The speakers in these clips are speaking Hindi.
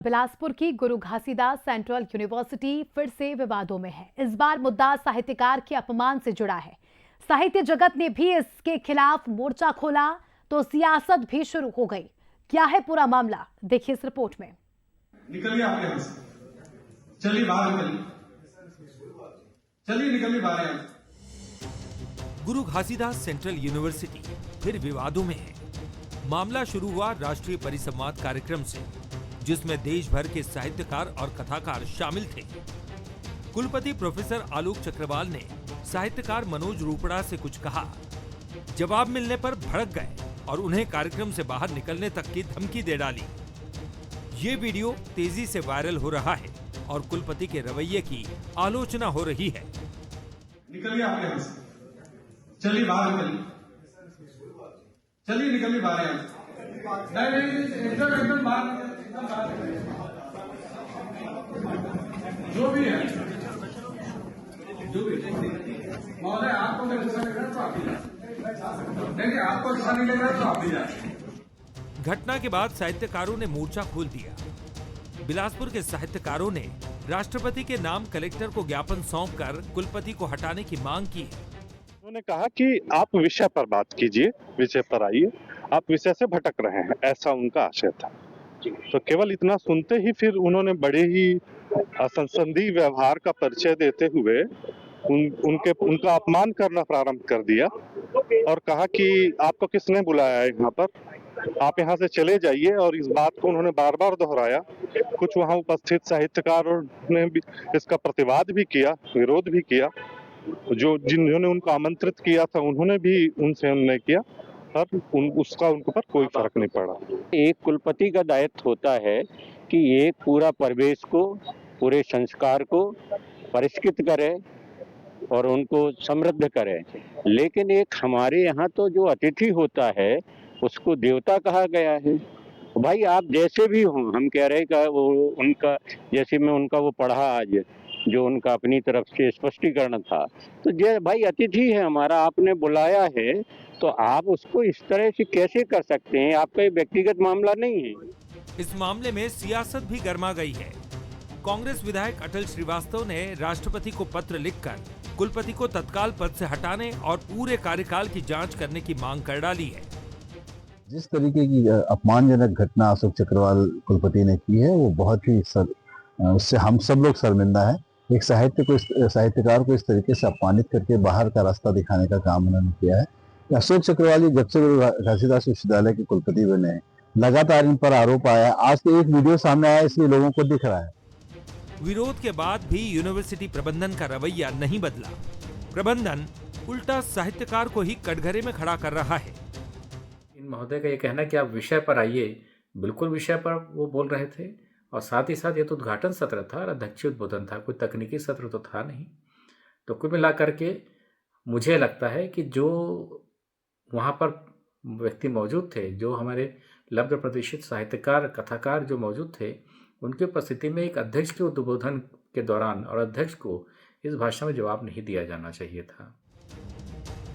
बिलासपुर की गुरु घासीदास सेंट्रल यूनिवर्सिटी फिर से विवादों में है। इस बार मुद्दा साहित्यकार के अपमान से जुड़ा है। साहित्य जगत ने भी इसके खिलाफ मोर्चा खोला तो सियासत भी शुरू हो गई। क्या है पूरा मामला, देखिए इस रिपोर्ट में। निकलिए आप यहां से, चलिए बाहर निकलिए, चलिए निकलिए बाहर। गुरु घासीदास सेंट्रल यूनिवर्सिटी फिर विवादों में है। मामला शुरू हुआ राष्ट्रीय परिसंवाद कार्यक्रम से, जिसमें देश भर के साहित्यकार और कथाकार शामिल थे। कुलपति प्रोफेसर आलोक चक्रवाल ने साहित्यकार मनोज रूपड़ा से कुछ कहा। जवाब मिलने पर भड़क गए और उन्हें कार्यक्रम से बाहर निकलने तक की धमकी दे डाली। ये वीडियो तेजी से वायरल हो रहा है और कुलपति के रवैये की आलोचना हो रही है। निकलिए आप यहां से, चलिए बाहर निकलिए, चलिए निकलिए बाहर। नहीं एकदम बाहर, जो भी है महोदय, आपको अगर अच्छा लग रहा है तो आप भी जाए, नहीं आपको अच्छा नहीं लग रहा है तो आप भी जाए। घटना के बाद साहित्यकारों ने मोर्चा खोल दिया। बिलासपुर के साहित्यकारों ने राष्ट्रपति के नाम कलेक्टर को ज्ञापन सौंपकर कुलपति को हटाने की मांग की है। उन्होंने कहा कि आप विषय पर बात कीजिए, विषय पर आइए, आप विषय से भटक रहे हैं, ऐसा उनका आशय था। तो केवल इतना सुनते ही फिर उन्होंने बड़े ही असंसदीय व्यवहार का परिचय देते हुए उनका अपमान करना प्रारंभ कर दिया और कहा कि आपको किसने बुलाया है यहाँ पर, आप यहाँ से चले जाइए। और इस बात को उन्होंने बार बार दोहराया। कुछ वहाँ उपस्थित साहित्यकारों ने भी इसका प्रतिवाद भी किया, विरोध भी किया। जिन्होंने उनको आमंत्रित किया था उन्होंने भी उनसे नहीं किया और उसका उनके ऊपर कोई फर्क नहीं पड़ा। एक कुलपति का दायित्व होता है कि एक पूरा परिवेश को, पूरे संस्कार को परिष्कृत करे और उनको समृद्ध करे। लेकिन एक हमारे यहाँ तो जो अतिथि होता है उसको देवता कहा गया है। भाई आप जैसे भी हो, हम कह रहे हैं वो उनका, जैसे मैं उनका वो पढ़ा आज जो उनका अपनी तरफ से स्पष्टीकरण था, तो ये भाई अतिथि है हमारा, आपने बुलाया है तो आप उसको इस तरह से कैसे कर सकते हैं? आपका ये व्यक्तिगत मामला नहीं है। इस मामले में सियासत भी गर्मा गई है। कांग्रेस विधायक अटल श्रीवास्तव ने राष्ट्रपति को पत्र लिखकर कुलपति को तत्काल पद से हटाने और पूरे कार्यकाल की जांच करने की मांग कर डाली है। जिस तरीके की अपमानजनक घटना अशोक चक्रवाल कुलपति ने की है वो बहुत ही उससे हम सब लोग शर्मिंदा है। एक साहित्यकार को इस तरीके से अपमानित करके बाहर का रास्ता दिखाने का काम उन्होंने किया है। अशोक चक्रवाल जब से गुरु घासीदास विश्वविद्यालय के कुलपति बने लगातार इन पर आरोप आया। आज तो एक वीडियो सामने आया इसलिए लोगों को दिख रहा है। विरोध के बाद भी यूनिवर्सिटी प्रबंधन का रवैया नहीं बदला। प्रबंधन उल्टा साहित्यकार को ही कटघरे में खड़ा कर रहा है। इन महोदय का ये कहना कि आप विषय पर आइए, बिल्कुल विषय पर वो बोल रहे थे। और साथ ही साथ ये तो उद्घाटन सत्र था और अध्यक्षीय उद्बोधन था, कोई तकनीकी सत्र तो था नहीं। तो कुल मिला करके मुझे लगता है कि जो वहाँ पर व्यक्ति मौजूद थे, जो हमारे लब्ध प्रतिष्ठित साहित्यकार कथाकार जो मौजूद थे, उनकी उपस्थिति में एक अध्यक्ष के उद्बोधन के दौरान और अध्यक्ष को इस भाषा में जवाब नहीं दिया जाना चाहिए था।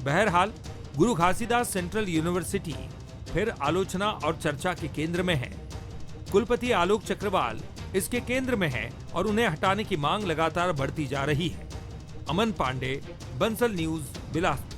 बहरहाल गुरु घासीदास सेंट्रल यूनिवर्सिटी फिर आलोचना और चर्चा के केंद्र में है। कुलपति आलोक चक्रवाल इसके केंद्र में है और उन्हें हटाने की मांग लगातार बढ़ती जा रही है। अमन पांडे, बंसल न्यूज, बिलासपुर।